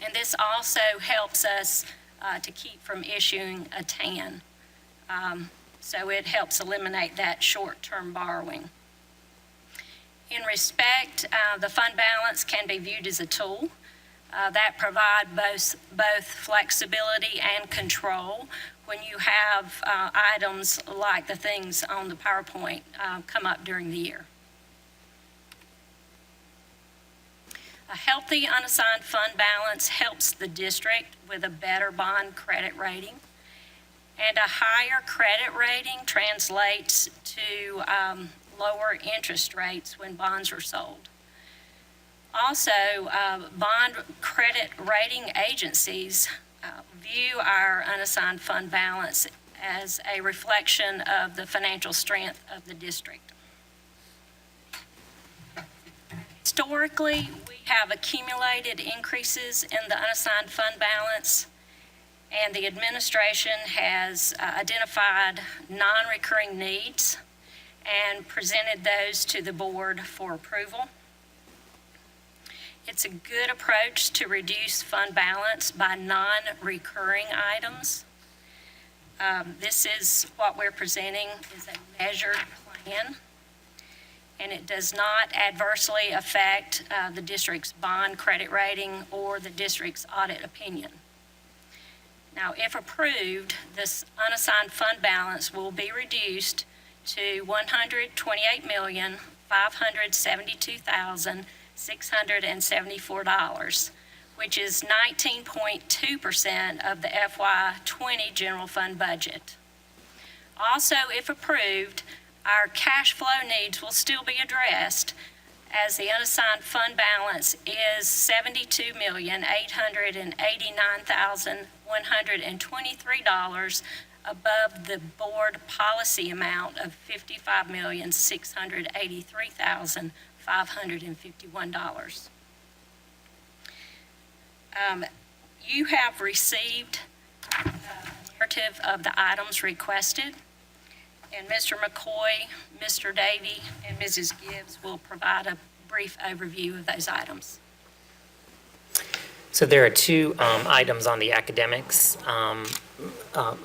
And this also helps us to keep from issuing a TAN. So it helps eliminate that short-term borrowing. In respect, the fund balance can be viewed as a tool that provide both flexibility and control when you have items like the things on the PowerPoint come up during the year. A healthy unassigned fund balance helps the district with a better bond credit rating, and a higher credit rating translates to lower interest rates when bonds are sold. Also, bond credit rating agencies view our unassigned fund balance as a reflection of the financial strength of the district. Historically, we have accumulated increases in the unassigned fund balance, and the administration has identified non-recurring needs and presented those to the board for approval. It's a good approach to reduce fund balance by non-recurring items. This is what we're presenting is a measured plan, and it does not adversely affect the district's bond credit rating or the district's audit opinion. Now, if approved, this unassigned fund balance will be reduced to $128,572,674, which is 19.2% of the FY20 general fund budget. Also, if approved, our cash flow needs will still be addressed, as the unassigned fund balance is $72,889,123 above the board policy amount of $55,683,551. You have received a narrative of the items requested, and Mr. McCoy, Mr. Davey, and Mrs. Gibbs will provide a brief overview of those items. So there are two items on the academics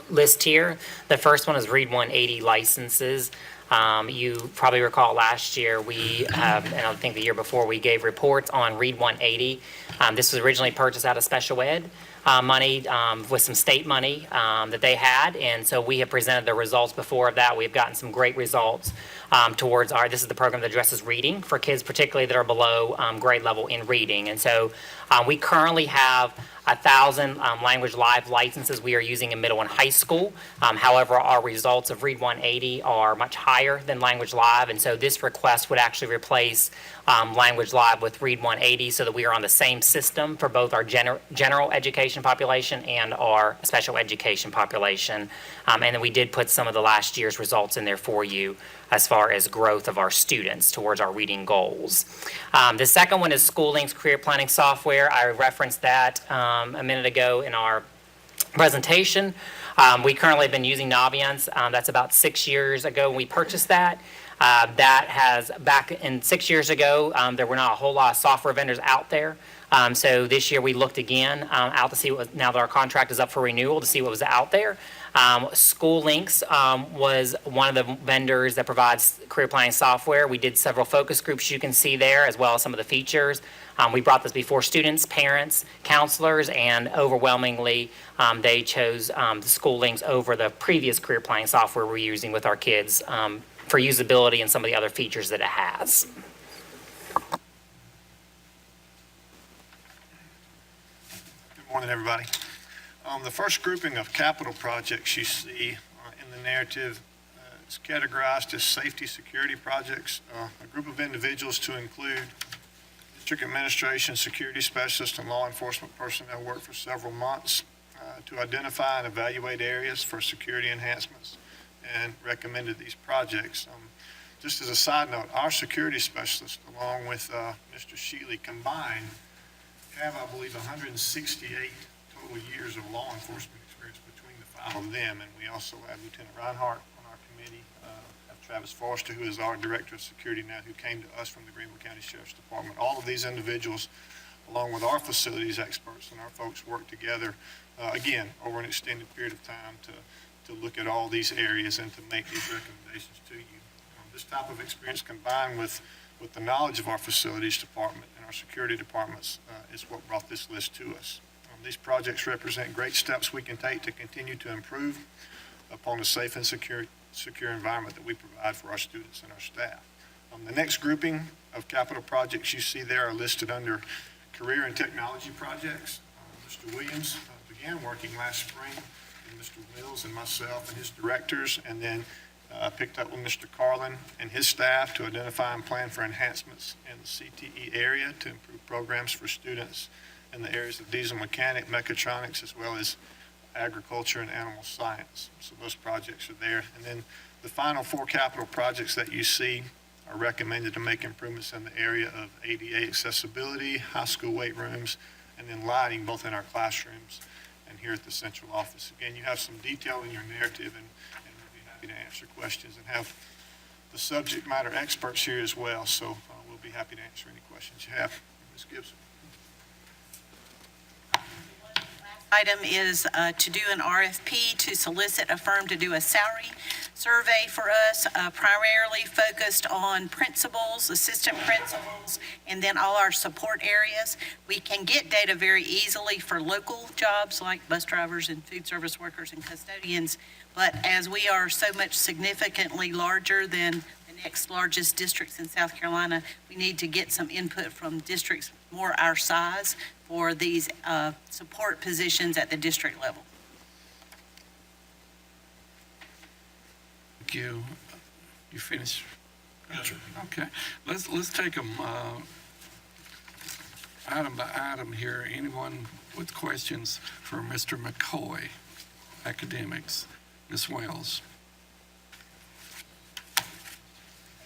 list here. The first one is Read 180 licenses. You probably recall last year and I think the year before, we gave reports on Read 180. This was originally purchased out of special ed money with some state money that they had, and so we have presented the results before of that. We've gotten some great results towards this is the program that addresses reading for kids, particularly that are below grade level in reading. And so we currently have 1,000 Language Live licenses we are using in middle and high school. However, our results of Read 180 are much higher than Language Live, and so this request would actually replace Language Live with Read 180 so that we are on the same system for both our general education population and our special education population. And then we did put some of the last year's results in there for you as far as growth of our students towards our reading goals. The second one is SchoolLink's career planning software. I referenced that a minute ago in our presentation. We currently have been using Naviance. That's about 6 years ago when we purchased that. That has, back in 6 years ago, there were not a whole lot of software vendors out there. So this year we looked again out to see what, now that our contract is up for renewal, to see what was out there. SchoolLinks was one of the vendors that provides career planning software. We did several focus groups you can see there, as well as some of the features. We brought this before students, parents, counselors, and overwhelmingly they chose the SchoolLinks over the previous career planning software we're using with our kids for usability and some of the other features that it has. Good morning, everybody. The first grouping of capital projects you see in the narrative is categorized as safety security projects. A group of individuals to include district administration, security specialists, and law enforcement personnel worked for several months to identify and evaluate areas for security enhancements and recommended these projects. Just as a side note, our security specialists, along with Mr. Shealy combined, have, I believe, 168 total years of law enforcement experience between the 5 of them. And we also have Lieutenant Reinhardt on our committee, have Travis Forrester, who is our Director of Security now, who came to us from the Greenville County Sheriff's Department. All of these individuals along with our facilities experts and our folks work together, again, over an extended period of time to look at all these areas and to make these recommendations to you. This type of experience combined with the knowledge of our facilities department and our security departments is what brought this list to us. These projects represent great steps we can take to continue to improve upon the safe and secure environment that we provide for our students and our staff. The next grouping of capital projects you see there are listed under career and technology projects. Mr. Williams began working last spring with Mr. Mills and myself and his directors, and then picked up with Mr. Carlin and his staff to identify and plan for enhancements in the CTE area to improve programs for students in the areas of diesel mechanic, mechatronics, as well as agriculture and animal science. So those projects are there. And then the final 4 capital projects that you see are recommended to make improvements in the area of ADA accessibility, high school weight rooms, and then lighting both in our classrooms and here at the central office. Again, you have some detail in your narrative, and we'll be happy to answer questions and have the subject matter experts here as well. So we'll be happy to answer any questions you have. Ms. Gibson. Item is to do an RFP to solicit a firm to do a salary survey for us, primarily focused on principals, assistant principals, and then all our support areas. We can get data very easily for local jobs like bus drivers and food service workers and custodians, but as we are so much significantly larger than the next largest districts in South Carolina, we need to get some input from districts more our size for these support positions at the district level. Thank you. You finished? Yes, sir. Okay. Let's take them item by item here. Anyone with questions for Mr. McCoy, academics? Ms. Wells.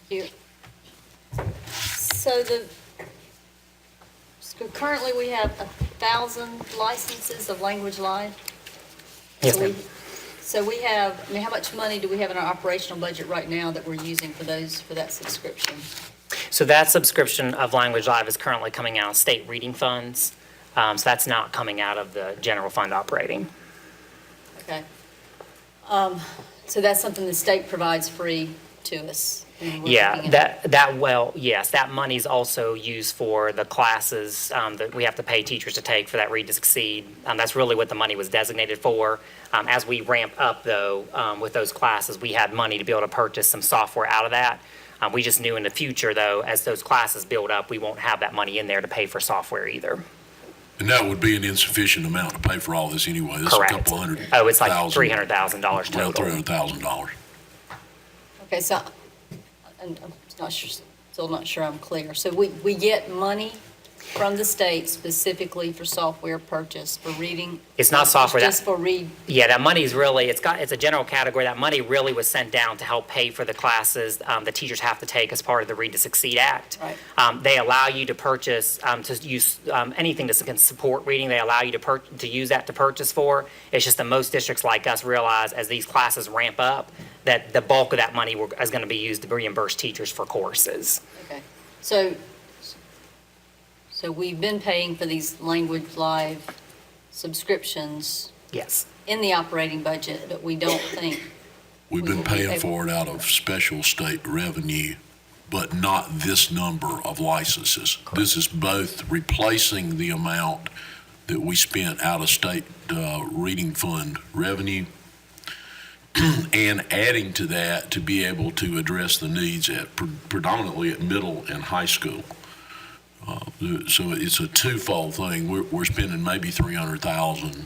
You. So currently we have 1,000 licenses of Language Live. Yes, So ma'am. So we have, I mean, how much money do we have in our operational budget right now that we're using for that subscription? So that subscription of Language Live is currently coming out of state reading funds. So that's not coming out of the general fund operating. Okay. So that's something the state provides free to us. and we're Yeah, looking at- yes, that money's also used for the classes that we have to pay teachers to take for that Read to Succeed. That's really what the money was designated for. As we ramp up, though, with those classes, we had money to be able to purchase some software out of that. We just knew in the future, though, as those classes build up, we won't have that money in there to pay for software either. And that would be an insufficient amount to pay for all this anyway. This is a Correct. couple hundred. Oh, it's like thousand. $300,000 Well, total. $300,000. Okay, so, and I'm not sure, still not sure I'm clear. So we get money from the state specifically for software purchase, for reading? It's not software, Just for read, Yeah, that money's really, it's a general category. That money really was sent down to help pay for the classes the teachers have to take as part of the Read to Succeed Act. Right. They allow you to purchase, to use anything that can support reading, they allow you to use that to purchase for. It's just that most districts like us realize as these classes ramp up, that the bulk of that money is going to be used to reimburse teachers for courses. okay. So we've been paying for these Language Live subscriptions Yes. in the operating budget, but we don't think, We've We been will be paying able- for it out of special state revenue, but not this number of licenses. This is both replacing the amount that we spent out of state reading fund revenue and adding to that to be able to address the needs predominantly at middle and high school. So it's a twofold thing. We're spending maybe $300,000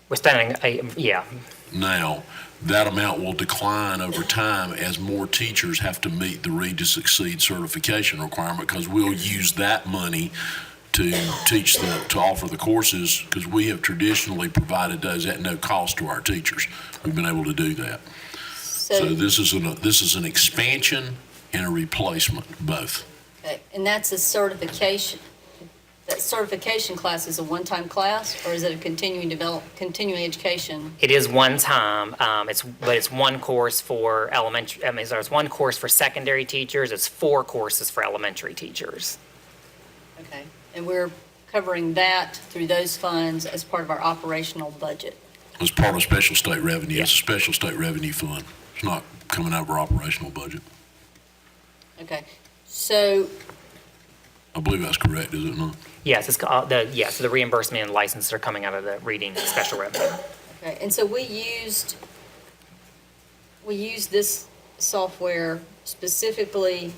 We're spending, yeah, now. That amount will decline over time as more teachers have to meet the Read to Succeed certification requirement, because we'll use that money to to offer the courses, because we have traditionally provided those at no cost to our teachers. We've been able to do that. So so, this is an expansion and a replacement, both. okay, and that's a certification. That certification class is a one-time class, or is it a continuing education? it is one time, but it's one course for elementary, there's one course for secondary teachers, it's 4 courses for elementary teachers. Okay, and we're covering that through those funds as part of our operational budget. As part of special state revenue. Yeah. It's a special state revenue fund. It's not coming out of our operational budget. Okay, so, I believe that's correct, is it not? Yes, so the reimbursement and licenses are coming out of the reading special revenue. okay, and so we used this software specifically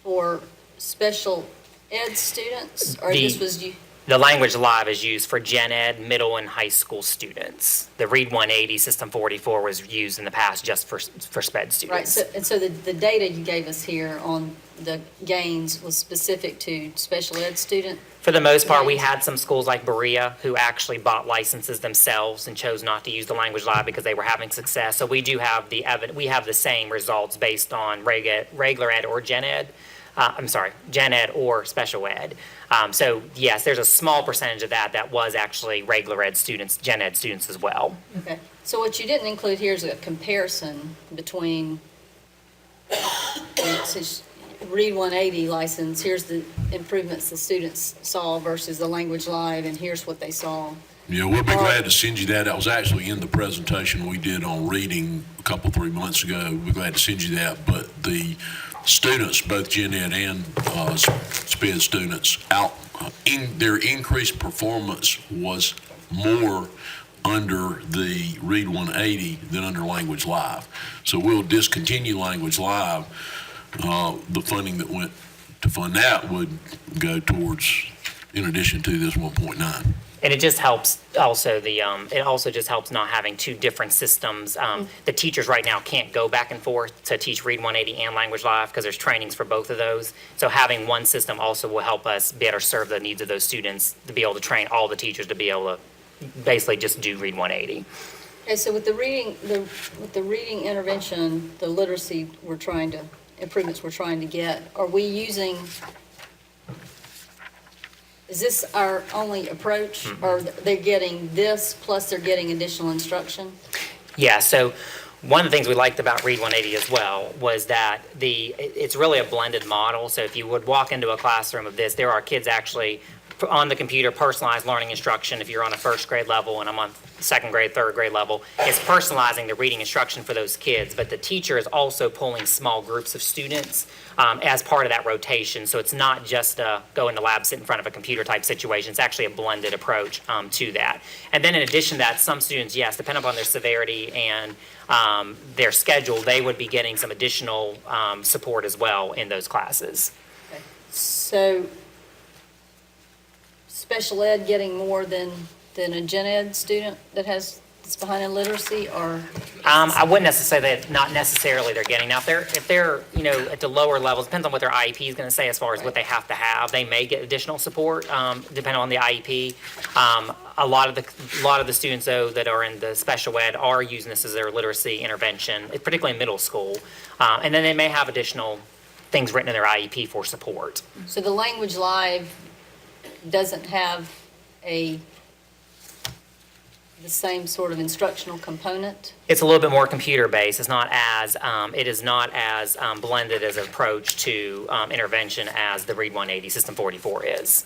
for special ed students, or The- this was you? The Language Live is used for gen ed, middle and high school students. The Read 180 System 44 was used in the past just for sped Right, students. so the data you gave us here on the gains was specific to special ed student? For the most part, we Gains. had some schools like Berea who actually bought licenses themselves and chose not to use the Language Live because they were having success. So we do have we have the same results based on regular ed or gen ed. Gen ed or special ed. So yes, there's a small percentage of that was actually regular ed students, gen ed students as well. Okay, so what you didn't include here is a comparison between, it says Read 180 license, here's the improvements the students saw versus the Language Live, and here's what they saw. Yeah, we'll be glad to send you that. That was actually in the presentation we did on reading a couple, 3 months ago. We'll be glad to send you that. But the students, both gen ed and SPED students, their increased performance was more under the Read 180 than under Language Live. So we'll discontinue Language Live. The funding that went to fund that would go towards, in addition to this 1.9. And it just helps also it also just helps not having two different systems. The teachers right now can't go back and forth to teach Read 180 and Language Live because there's trainings for both of those. So having one system also will help us better serve the needs of those students, to be able to train all the teachers to be able to basically just do Read 180. Okay, so with the reading intervention, the literacy improvements we're trying to get, are we using, is this our only approach? Or they're getting this, plus they're getting additional instruction? Yeah, so one of the things we liked about Read 180 as well was that it's really a blended model. So if you would walk into a classroom of this, there are kids actually on the computer, personalized learning instruction. If you're on a first grade level and I'm on second grade, third grade level, it's personalizing the reading instruction for those kids. But the teacher is also pulling small groups of students as part of that rotation. So it's not just a go in the lab, sit in front of a computer type situation. It's actually a blended approach to that. And then in addition to that, some students, yes, depending upon their severity and their schedule, they would be getting some additional support as well in those classes. So special ed getting more than a gen ed student that's behind in literacy, or? I wouldn't necessarily say that not necessarily they're getting. Now, if they're at the lower levels, depends on what their IEP is going to say as far as what they have to have. They may get additional support depending on the IEP. A lot of the students though that are in the special ed are using this as their literacy intervention, particularly in middle school, and then they may have additional things written in their IEP for support. So the Language Live doesn't have the same sort of instructional component? It's a little bit more computer-based. It is not as blended as an approach to intervention as the Read 180 System 44 is.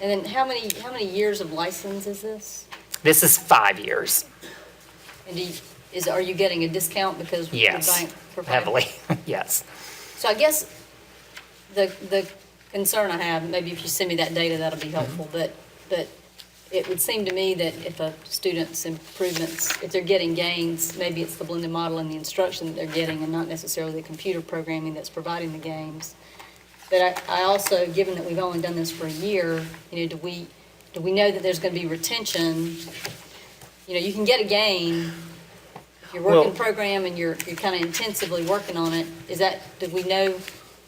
And then how many years of license is this? This is 5 years. And are you getting a discount because the Yes, bank provides? heavily, yes. So I guess the concern I have, maybe if you send me that data, that'll be helpful, but it would seem to me that if a student's improvements, if they're getting gains, maybe it's the blended model and the instruction that they're getting and not necessarily the computer programming that's providing the gains. But I also, given that we've only done this for a year, do we know that there's going to be retention? You can get a gain if you're working program and you're kind of intensively working on it. Do we know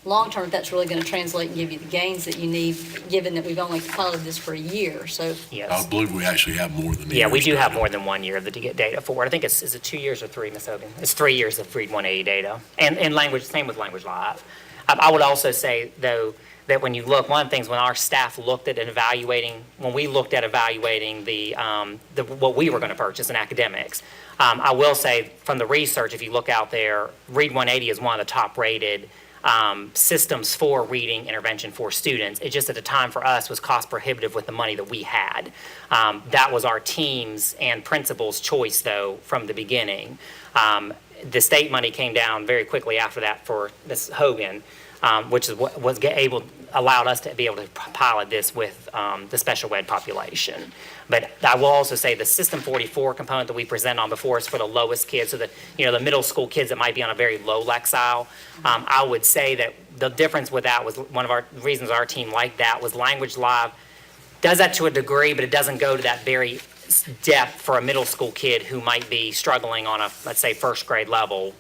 long-term if that's really going to translate and give you the gains that you need, given that we've only followed this for a year? So, I Yes. believe we actually have more than a Yeah, we year's do have data. more than 1 year to get data for it. I think is it 2 years or 3, Ms. Hogan? It's 3 years of Read 180 data. And language, same with Language Live. I would also say, though, that when you look, one of the things when our staff looked at evaluating what we were going to purchase in academics, I will say from the research, if you look out there, Read 180 is one of the top rated systems for reading intervention for students. It just at the time for us was cost prohibitive with the money that we had. That was our team's and principal's choice, though, from the beginning. The state money came down very quickly after that for Ms. Hogan, which is what was allowed us to be able to pilot this with the special ed population. But I will also say the System 44 component that we present on before is for the lowest kids, so that, the middle school kids that might be on a very low Lexile. I would say that the difference with that was one of our reasons our team liked that was Language Live does that to a degree, but it doesn't go to that very depth for a middle school kid who might be struggling on a, let's say, first grade level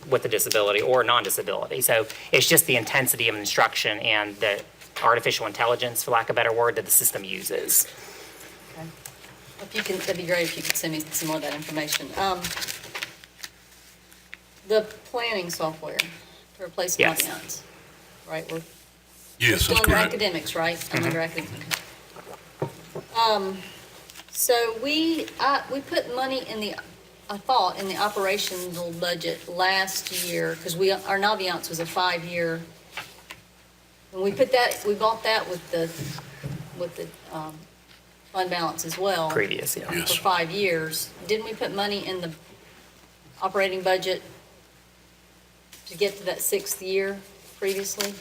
with a disability or non-disability. So it's just the intensity of instruction and the artificial intelligence, for lack of a better word, that the system uses. If you can, that'd be great if you could send me some more of that information. The planning software to replace Yes. Naviance, right? We're Yes, still that's under correct. academics, right? I'm under academics. So we put money in the, I thought, in the operational budget last year, because our Naviance was a 5-year. And we bought that with the fund balance as well. Previous, yeah. Yes. For 5 years. Didn't we put money in the operating budget to get to that 6th year previously?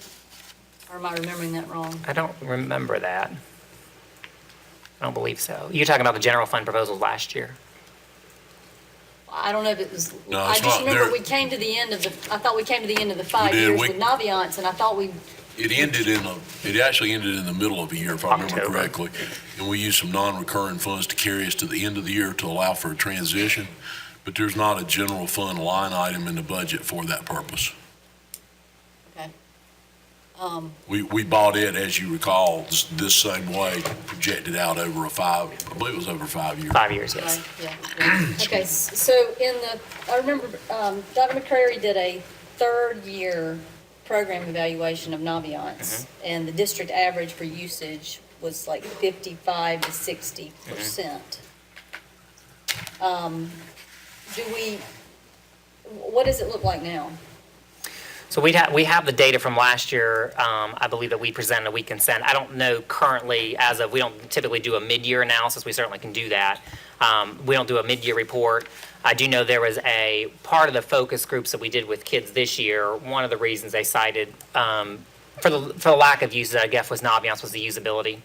Or am I remembering that wrong? I don't remember that. I don't believe so. You're talking about the general fund proposals last year? I don't know if it was, No, I it's just not remember there. we came to the end of I thought we came to the end of the 5 did. years We- with Naviance, and I thought It actually ended in the middle of the year, if I remember October. correctly. And we used some non-recurring funds to carry us to the end of the year to allow for a transition. But there's not a general fund line item in the budget for that purpose. okay. We bought it, as you recall, this same way, projected out over I believe it was over 5 years. 5 years, yes. Right, yeah. Okay, so I remember, Dr. McCrary did a 3rd-year program evaluation of Naviance, and the district average for usage was like 55 to 60%. What does it look like now? So we have the data from last year, I believe that we presented, we can send. I don't know currently, we don't typically do a mid-year analysis, we certainly can do that. We don't do a mid-year report. I do know there was a part of the focus groups that we did with kids this year, one of the reasons they cited for the lack of usage, I guess, was Naviance, was the usability.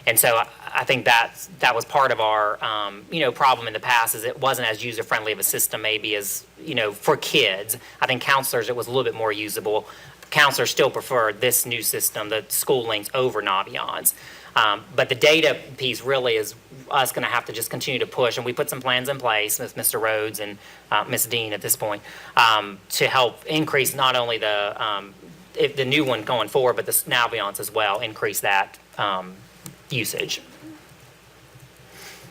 And so I think that was part of our, problem in the past, is it wasn't as user-friendly of a system maybe as, for kids. I think counselors, it was a little bit more usable. Counselors still prefer this new system, the school links, over Naviance. But the data piece really is us going to have to just continue to push, and we put some plans in place with Mr. Rhodes and Ms. Dean at this point to help increase not only the new one going forward, but the Naviance as well, increase that usage.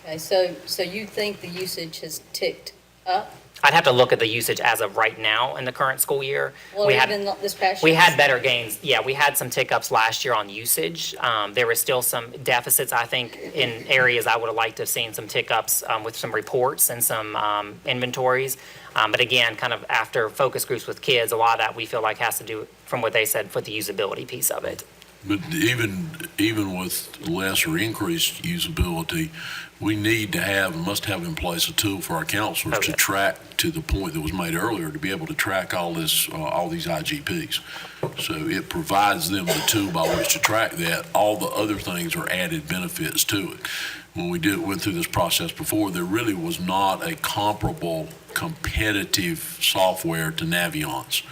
Okay, so you think the usage has ticked up? I'd have to look at the usage as of right now in the current school year. Well, even this past We year? had better gains. Yeah, we had some tick-ups last year on usage. There were still some deficits, I think, in areas I would have liked to have seen some tick-ups with some reports and some inventories. But again, kind of after focus groups with kids, a lot of that we feel like has to do, from what they said, with the usability piece of it. But even with less or increased usability, we must have in place a tool for our counselors to Okay. track, to the point that was made earlier, to be able to track all these IGPs. So it provides them the tool by which to track that. All the other things are added benefits to it. When we went through this process before, there really was not a comparable competitive software to Naviance.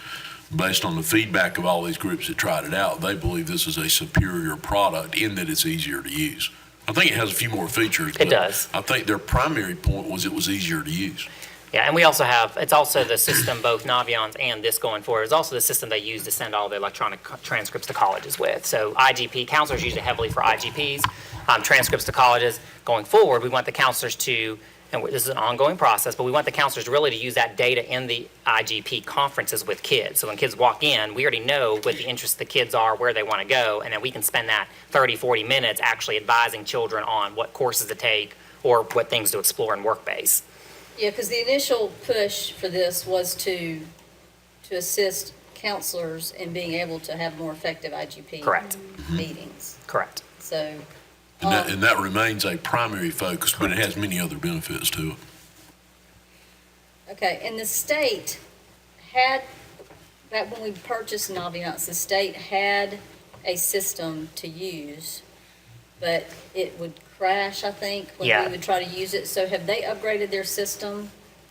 Based on the feedback of all these groups that tried it out, they believe this is a superior product in that it's easier to use. I think it has a few more features. It but does. I think their primary point was it was easier to use. Yeah, and we also it's also the system, both Naviance and this going forward, is also the system they use to send all the electronic transcripts to colleges with. So IGP, counselors use it heavily for IGPs, transcripts to colleges. Going forward, we want the counselors to, and this is an ongoing process, but we want the counselors really to use that data in the IGP conferences with kids. So when kids walk in, we already know what the interests of the kids are, where they want to go, and then we can spend that 30, 40 minutes actually advising children on what courses to take or what things to explore in work-base. Yeah, because the initial push for this was to assist counselors in being able to have more effective IGP Correct. meetings. Correct. So, And that remains a primary focus, but it has many other benefits to it. okay, and the state had, back when we purchased Naviance, the state had a system to use, but it would crash, I think, when Yeah. we would try to use it. So have they upgraded their system?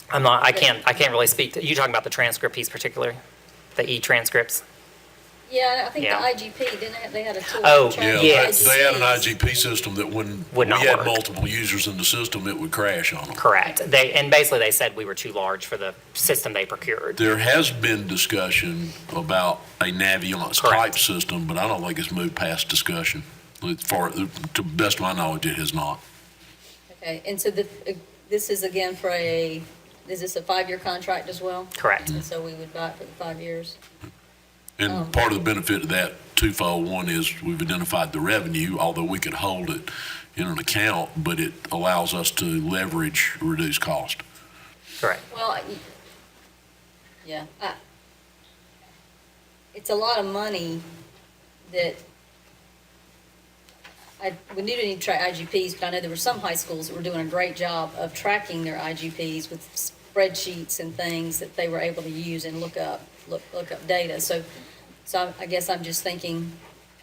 I can't really speak to, you talking about the transcript piece particularly? The e-transcripts? Yeah, I think the Yeah. IGP, didn't they had a tool? Oh, to track Yeah, the yes. they had an IGPs. IGP system that when we Would not had work. multiple users in the system, it would crash on them. Correct. And basically they said we were too large for the system they procured. There has been discussion about a Naviance type Correct. system, but I don't think it's moved past discussion. To the best of my knowledge, it has not. Okay, and so this is again is this a 5-year contract as well? Correct. And so we would buy it for the 5 years? And part of the benefit of that twofold, one is we've identified the revenue, although we could hold it in an account, but it allows us to leverage reduced cost. Correct. Well, yeah, it's a lot of money that we do need to track IGPs, but I know there were some high schools that were doing a great job of tracking their IGPs with spreadsheets and things that they were able to use and look up data. So I guess I'm just thinking,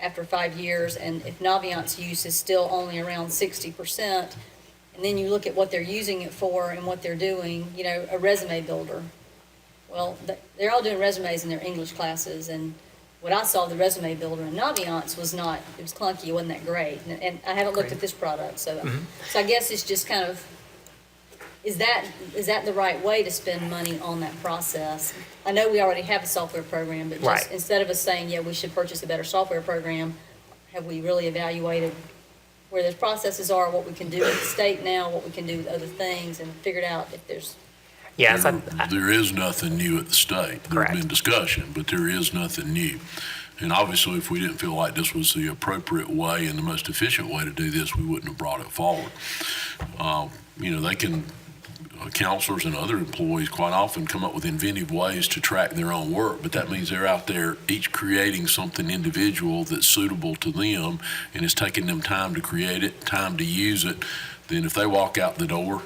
after 5 years, and if Naviance use is still only around 60%, and then you look at what they're using it for and what they're doing, a resume builder. Well, they're all doing resumes in their English classes, and what I saw, the resume builder in Naviance was not, it was clunky, it wasn't that great. And I haven't looked at this product, so I guess it's just kind of, is that the right way to spend money on that process? I know we already have a software program, but just Right. instead of us saying, yeah, we should purchase a better software program, have we really evaluated where those processes are, what we can do with the state now, what we can do with other things, and figured out if there's, Yes, There is nothing new at the state. There's Correct. been discussion, but there is nothing new. And obviously, if we didn't feel like this was the appropriate way and the most efficient way to do this, we wouldn't have brought it forward. They can, counselors and other employees quite often come up with inventive ways to track their own work, but that means they're out there each creating something individual that's suitable to them, and it's taking them time to create it, time to use it. Then if they walk out the door,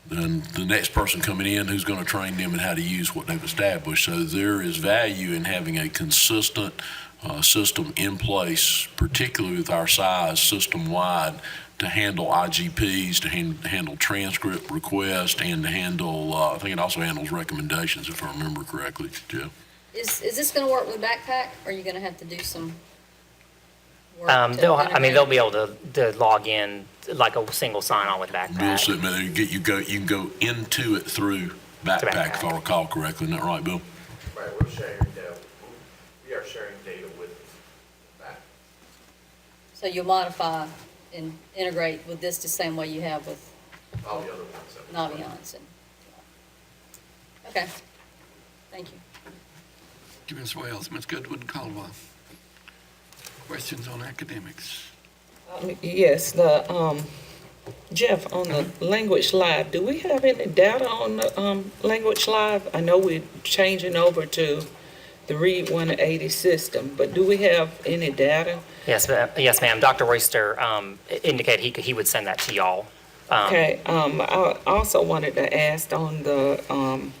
then the next person coming in who's going to train them in how to use what they've established. So there is value in having a consistent system in place, particularly with our size, system-wide, to handle IGPs, to handle transcript requests, and to handle, I think it also handles recommendations, if I remember correctly, Jeff. is this gonna work with Backpack, or are you gonna have to do some work? to they'll integrate? be able to log in like a single sign-on with Bill Backpack. said, man, you can go into it through Backpack, if I recall correctly. Isn't that right, Bill? Right, we're sharing data, we are sharing data with that. So you'll modify and integrate with this the same way you have with All the other ones that we. Naviance and, okay, thank you. Thank you, Ms. Wells. Ms. Goodwin Caldwell. Questions on academics? Yes, Jeff, on the Language Live, do we have any data on the Language Live? I know we're changing over to the Read 180 system, but do we have any data? Yes, ma'am. Dr. Royster indicated he would send that to y'all. Okay, I also wanted to ask on the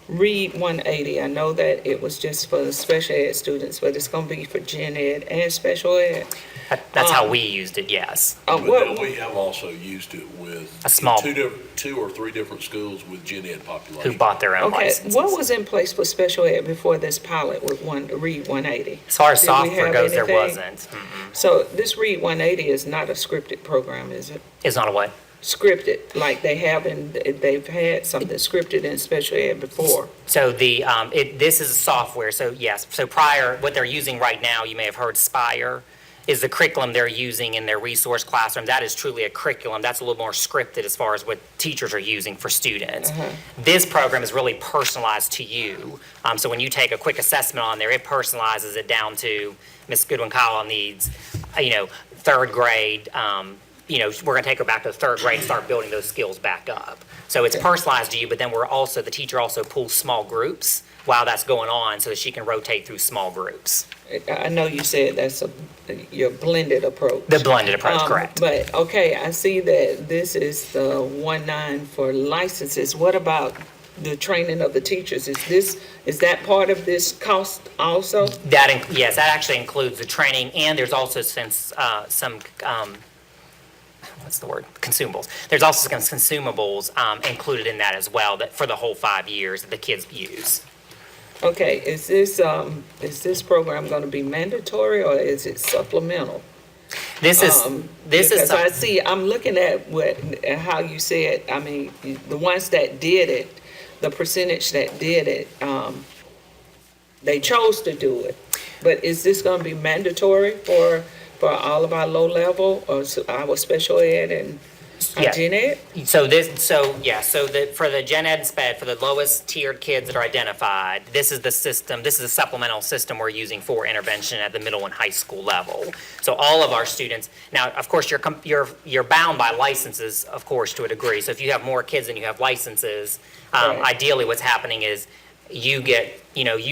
Read 180, I know that it was just for the special ed students, but it's going to be for gen ed and special ed. That's how we used it, yes. What, We have also used it with A small- two or three different schools with gen ed population. Who bought their own okay, licenses. what was in place for special ed before this pilot with Read 180? As far as Did we software have goes, there anything? wasn't. So this Read 180 is not a scripted program, is it? It's not a what? Scripted, like they've had something scripted in special ed before. So this is software, so yes. So prior, what they're using right now, you may have heard Spire, is the curriculum they're using in their resource classroom. That is truly a curriculum. That's a little more scripted as far as what teachers are using for students. This program is really personalized to you. So when you take a quick assessment on there, it personalizes it down to Ms. Goodwin-Caldwell needs, third grade, we're going to take her back to the third grade and start building those skills back up. So it's personalized to you, but then the teacher also pulls small groups while that's going on so that she can rotate through small groups. I know you said that's your blended approach. The blended approach, correct. But, okay, I see that this is the 1.9 for licenses. What about the training of the teachers? Is that part of this cost also? Yes, that actually includes the training, and there's also some, what's the word, consumables. There's also some consumables included in that as well, that for the whole 5 years that the kids use. Okay, is this program gonna be mandatory or is it supplemental? Because I see, I'm looking at how you said, I mean, the ones that did it, the percentage that did it, they chose to do it. But is this gonna be mandatory for all of our low level or our special ed and Yeah. gen ed? So for the gen ed and sped, for the lowest tiered kids that are identified, this is the system, this is a supplemental system we're using for intervention at the middle and high school level. So all of our students, now, of course, you're bound by licenses, of course, to a degree. So if you have more kids than you have licenses, Right. ideally what's happening is you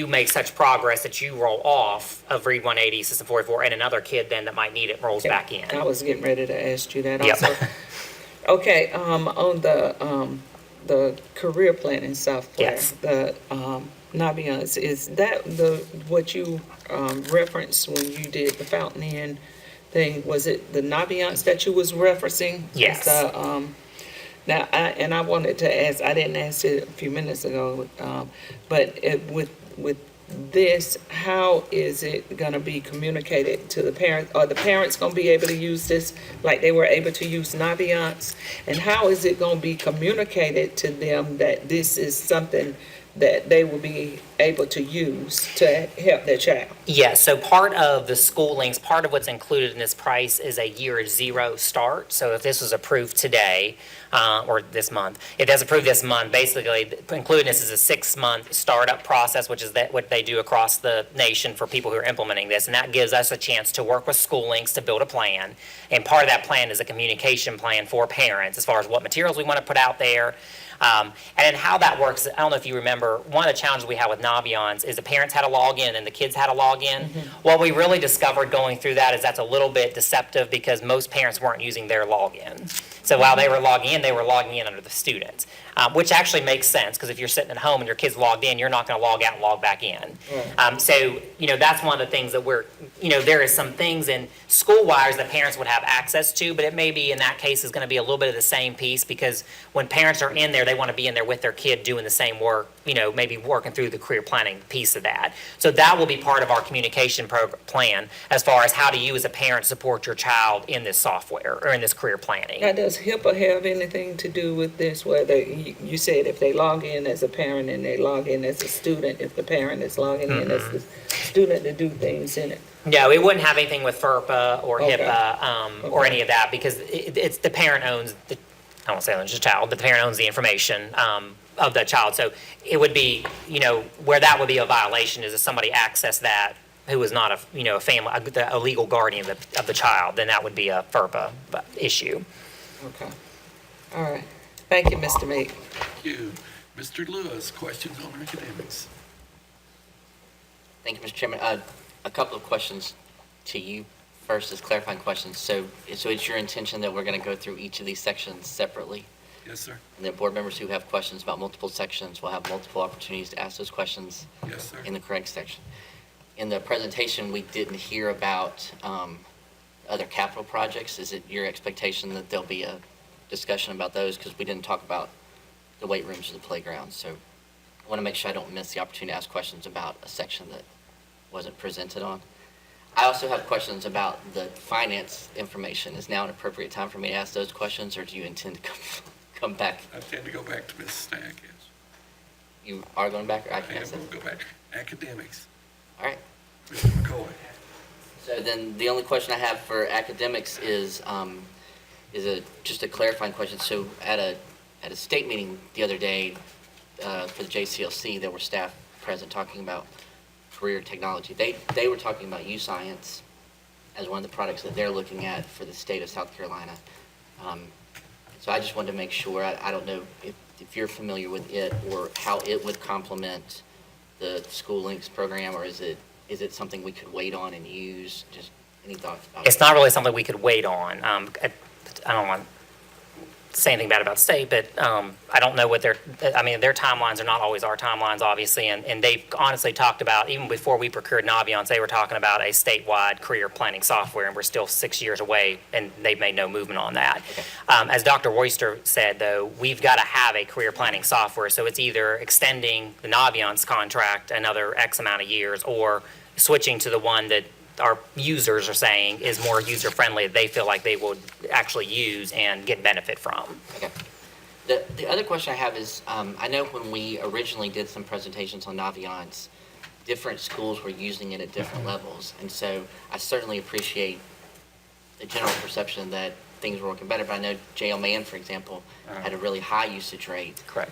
make such progress that you roll off of Read 180, System 44, and another kid then that might need it rolls back in. I was getting ready to ask you that Yep. also. Okay, on the career planning software. Yes. The, Naviance, is that what you, referenced when you did the Fountain Inn thing? Was it the Naviance that you was referencing? Yes. Now, I wanted to ask, I didn't ask it a few minutes ago, but with this, how is it gonna be communicated to the parents? Are the parents gonna be able to use this like they were able to use Naviance? And how is it gonna be communicated to them that this is something that they will be able to use to help their child? Yeah, so part of the schoolings, part of what's included in this price is a year zero start. So if this was approved today, or this month, if that's approved this month, basically including this is a 6-month startup process, which is what they do across the nation for people who are implementing this. And that gives us a chance to work with schoolings to build a plan. And part of that plan is a communication plan for parents as far as what materials we want to put out there. And then how that works, I don't know if you remember, one of the challenges we had with Naviance is the parents had to log in and the kids had to log in. What we really discovered going through that is that's a little bit deceptive because most parents weren't using their login. So while they were logging in under the students, which actually makes sense because if you're sitting at home and your kid's logged in, you're not going to log out and log back in. So, that's one of the things that there is some things in school wires that parents would have access to, but it may be in that case is going to be a little bit of the same piece because when parents are in there, they want to be in there with their kid doing the same work, maybe working through the career planning piece of that. So that will be part of our communication plan as far as how do you as a parent support your child in this software or in this career planning. Now, does HIPAA have anything to do with this, whether you said if they log in as a parent and they log in as a student, if the parent is logging in as the student to do things in it? No, it wouldn't have anything with FERPA or Okay. HIPAA or any of that because it's the parent owns, I won't say owns the child, but the parent owns the information of the child. So it would be, where that would be a violation is if somebody accessed that who is not a family, a legal guardian of the child, then that would be a FERPA issue. Okay. All right. Thank you, Mr. Meek. Thank you. Mr. Lewis, questions on academics? Thank you, Mr. Chairman. A couple of questions to you. First is clarifying questions. So it's your intention that we're going to go through each of these sections separately? Yes, sir. And then board members who have questions about multiple sections will have multiple opportunities to ask those questions Yes, sir. in the correct section. In the presentation, we didn't hear about other capital projects. Is it your expectation that there'll be a discussion about those? Because we didn't talk about the weight rooms or the playground. So I want to make sure I don't miss the opportunity to ask questions about a section that wasn't presented on. I also have questions about the finance information. Is now an appropriate time for me to ask those questions, or do you intend to come back? I tend to go back to Ms. Stack, yes. You are going back, or I I can am ask going that? to go back. Academics, All right. Mr. McCoy. So then the only question I have for academics is just a clarifying question. So at a state meeting the other day for the JCLC, there were staff present talking about career technology. They were talking about U-Science as one of the products that they're looking at for the state of South Carolina. So I just wanted to make sure, I don't know if you're familiar with it or how it would complement the School Links program, or is it something we could wait on and use? Just any thoughts about it? It's not really something we could wait on. I don't want to say anything bad about the state, but I don't know what their timelines are not always our timelines, obviously, and they've honestly talked about, even before we procured Naviance, they were talking about a statewide career planning software, and we're still 6 years away, and they've made no movement on that. Okay. As Dr. Royster said, though, we've got to have a career planning software, so it's either extending the Naviance contract another X amount of years, or switching to the one that our users are saying is more user-friendly, that they feel like they would actually use and get benefit from. Okay. The other question I have is, I know when we originally did some presentations on Naviance, different schools were using it at different levels. And so I certainly appreciate the general perception that things were working better, but I know J.L. Mann, for example, had a really high usage rate. Correct.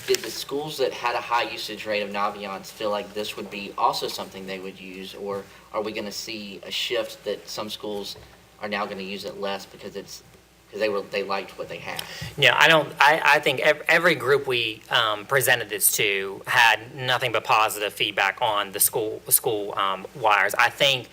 Did the schools that had a high usage rate of Naviance feel like this would be also something they would use, or are we going to see a shift that some schools are now going to use it less because they liked what they had? Yeah, I think every group we presented this to had nothing but positive feedback on the school wires. I think,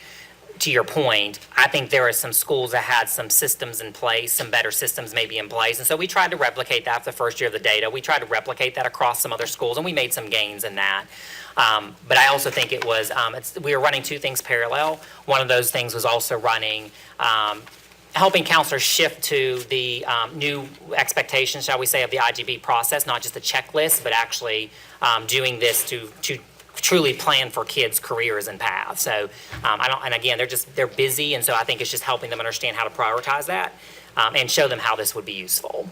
to your point, I think there are some schools that had some systems in place, some better systems maybe in place. And so we tried to replicate that for the first year of the data. We tried to replicate that across some other schools, and we made some gains in that. But I also think it was, we were running two things parallel. One of those things was also running, helping counselors shift to the new expectations, shall we say, of the IGB process, not just a checklist, but actually doing this to truly plan for kids' careers and paths. So and again, they're busy, and so I think it's just helping them understand how to prioritize that and show them how this would be useful.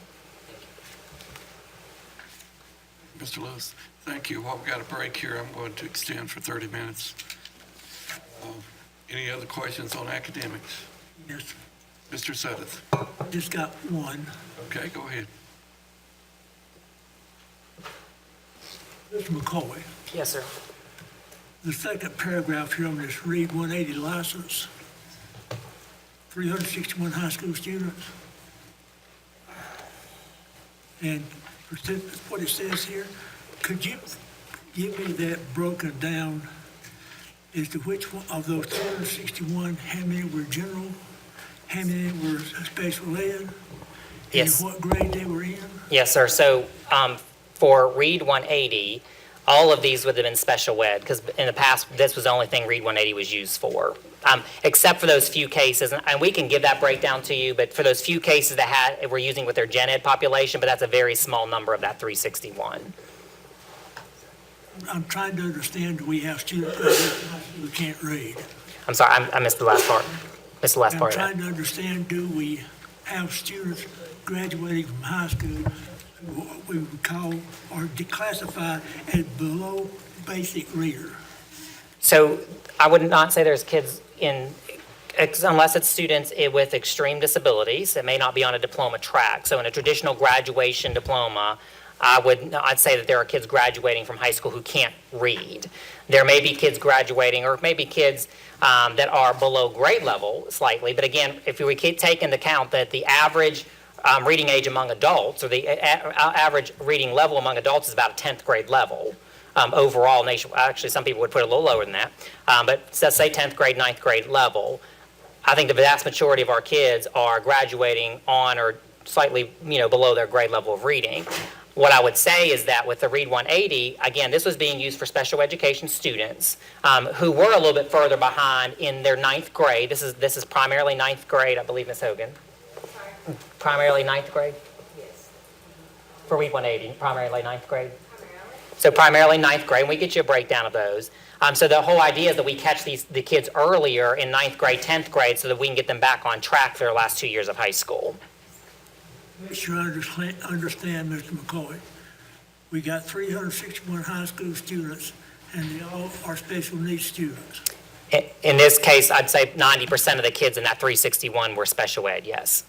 Mr. Lewis, thank you. While we've got a break here, I'm going to extend for 30 minutes. Any other questions on academics? Yes, Mr. Suddeth? just got one. Okay, go ahead. Mr. McCoy, Yes, sir. the second paragraph here on this Read 180 license, 361 high school students. And what it says here, could you give me that broken down as to which one of those 361, how many were general, how many were special ed? Yes. And what grade they were in? Yes, sir. So for Read 180, all of these would have been special ed, because in the past, this was the only thing Read 180 was used for, except for those few cases, and we can give that breakdown to you, but for those few cases that we're using with their gen ed population, but that's a very small number of that 361. I'm trying to understand, do we have students who can't read? I'm sorry, I missed the last part. Missed the last I'm part of that. trying to understand, do we have students graduating from high school who we would call or declassify as below basic reader? So I would not say there's kids unless it's students with extreme disabilities that may not be on a diploma track. So in a traditional graduation diploma, I'd say that there are kids graduating from high school who can't read. There may be kids graduating, or maybe kids that are below grade level slightly. But again, if we take into account that the average reading age among adults, or the average reading level among adults, is about a 10th grade level overall nationwide. Actually, some people would put it a little lower than that. But let's say 10th grade, 9th grade level. I think the vast majority of our kids are graduating on or slightly below their grade level of reading. What I would say is that with the Read 180, again, this was being used for special education students who were a little bit further behind in their 9th grade. This is primarily 9th grade, I believe, Ms. Hogan. Primarily 9th grade? Yes. For Read 180, primarily 9th grade? So primarily 9th grade, and we get you a breakdown of those. So the whole idea is that we catch the kids earlier in 9th grade, 10th grade, so that we can get them back on track for their last 2 years of high school. Make sure I understand, Mr. McCoy. We got 361 high school students, and they all are special needs students. In this case, I'd say 90% of the kids in that 361 were special ed, yes.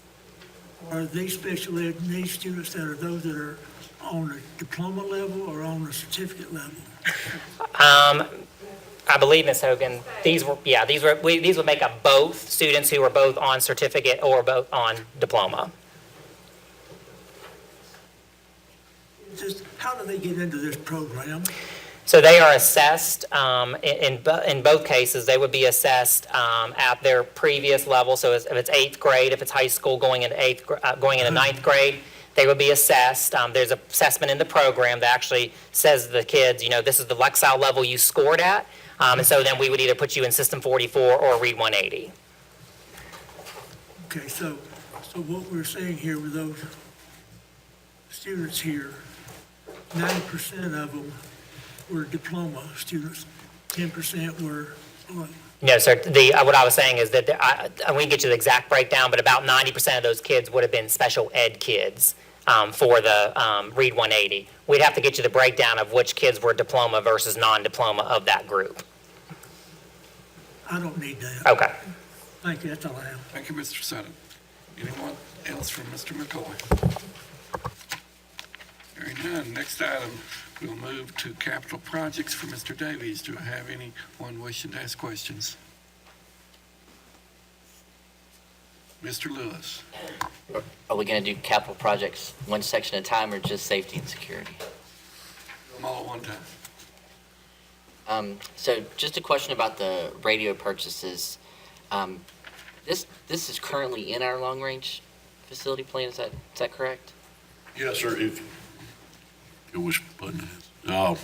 Are these special ed needs students that are those that are on a diploma level or on a certificate level? I believe, Ms. Hogan, these would make up both students who were both on certificate or both on diploma. Just, how do they get into this program? So they are assessed, in both cases, they would be assessed at their previous level. So if it's eighth grade, if it's high school going into ninth grade, they would be assessed. There's an assessment in the program that actually says to the kids, this is the Lexile level you scored at. And so then we would either put you in System 44 or Read 180. Okay, so what we're saying here with those students here, 90% of them were diploma students, 10% were, No, sir. What I was saying is that we can get you the exact breakdown, but about 90% of those kids would have been special ed kids for the Read 180. We'd have to get you the breakdown of which kids were diploma versus non-diploma of that group. I don't need that. Okay. Thank you, that's all I have. Thank you, Mr. Sutton. Anyone else from Mr. McCoy? Hearing none. Next item, we'll move to capital projects for Mr. Davies. Do I have anyone wishing to ask questions? Mr. Lewis? Are we going to do capital projects one section at a time or just safety and security? Them all at one time. So just a question about the radio purchases. This is currently in our long-range facility plan, is that correct? Yes, sir. Which button it is?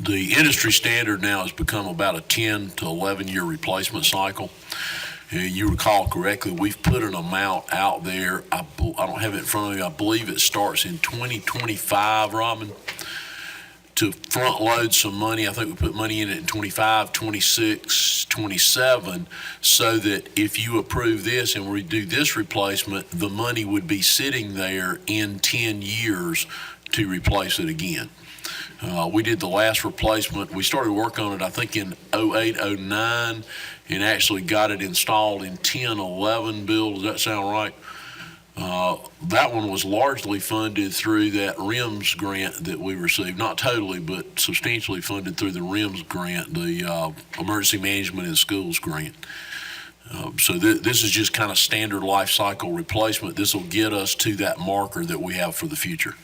The industry standard now has become about a 10 to 11-year replacement cycle. You recall correctly, we've put an amount out there. I don't have it in front of me. I believe it starts in 2025, Robin, to front load some money. I think we put money in it in 25, 26, 27, so that if you approve this and we do this replacement, the money would be sitting there in 10 years to replace it again. We did the last replacement. We started work on it, I think, in 08, 09, and actually got it installed in 10, 11, Bill. Does that sound right? That one was largely funded through that RIMS grant that we received. Not totally, but substantially funded through the RIMS grant, the Emergency Management in Schools grant. So this is just kind of standard life cycle replacement. This will get us to that marker that we have for the future.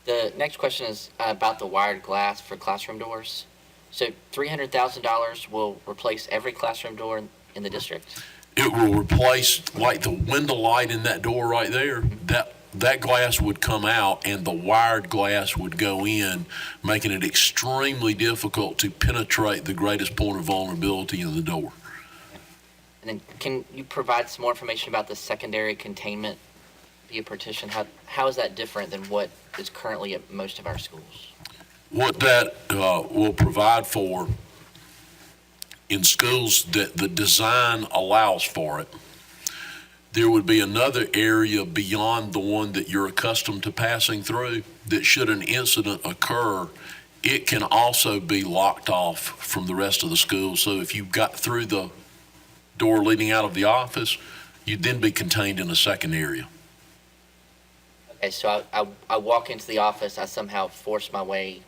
The next question is about the wired glass for classroom doors. So $300,000 will replace every classroom door in the district? It will replace, like the window light in that door right there, that glass would come out and the wired glass would go in, making it extremely difficult to penetrate the greatest point of vulnerability in the door. And then can you provide some more information about the secondary containment via partition? How is that different than what is currently at most of our schools? What that will provide for in schools that the design allows for it, there would be another area beyond the one that you're accustomed to passing through that should an incident occur, it can also be locked off from the rest of the school. So if you got through the door leading out of the office, you'd then be contained in a second area. Okay, so I walk into the office, I somehow force my way.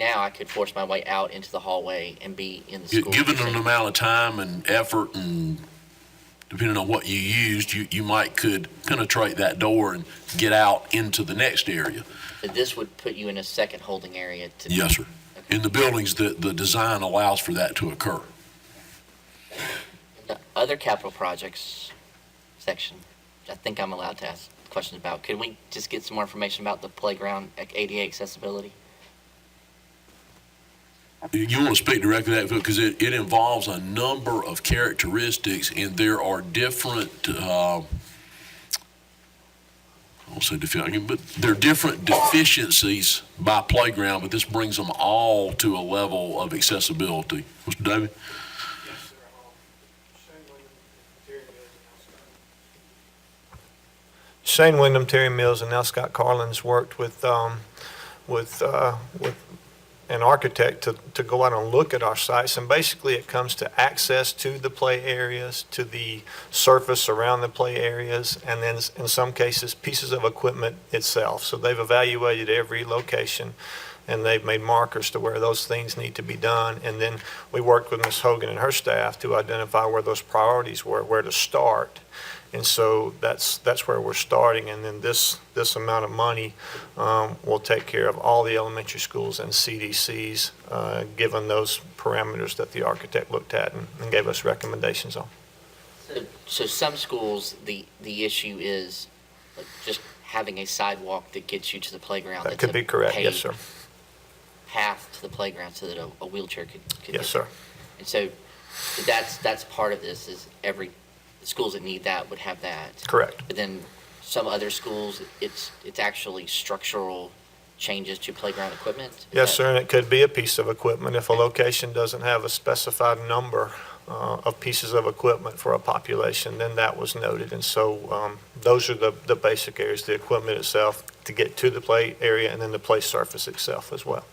Now I could force my way out into the hallway and be in the school. Given an amount of time and effort and depending on what you used, you might could penetrate that door and get out into the next area. So this would put you in a second holding area to. Yes, sir. Okay. In the buildings, the design allows for that to occur. The other capital projects section, which I think I'm allowed to ask questions about. Could we just get some more information about the playground ADA accessibility? You want to speak directly to that because it involves a number of characteristics, and there are different, I won't say deficient, but there are different deficiencies by playground, but this brings them all to a level of accessibility. Mr. David? Yes, sir. Shane Wyndham, Terry Mills, and now Scott Carlin's worked with an architect to go out and look at our sites. And basically, it comes to access to the play areas, to the surface around the play areas, and then in some cases, pieces of equipment itself. So they've evaluated every location, and they've made markers to where those things need to be done. And then we worked with Ms. Hogan and her staff to identify where those priorities were, where to start. And so that's where we're starting. And then this amount of money will take care of all the elementary schools and CDCs, given those parameters that the architect looked at and gave us recommendations on. So some schools, the issue is like just having a sidewalk that gets you to the playground. That could be correct, yes, sir. Path to the playground so that a wheelchair could Yes, sir. And so that's part of this, is every schools that need that would have that. Correct. But then some other schools, it's actually structural changes to playground equipment? Yes, sir, and it could be a piece of equipment if a location doesn't have a specified number of pieces of equipment for a population, then that was noted. And so those are the basic areas, the equipment itself to get to the play area, and then the play surface itself as well.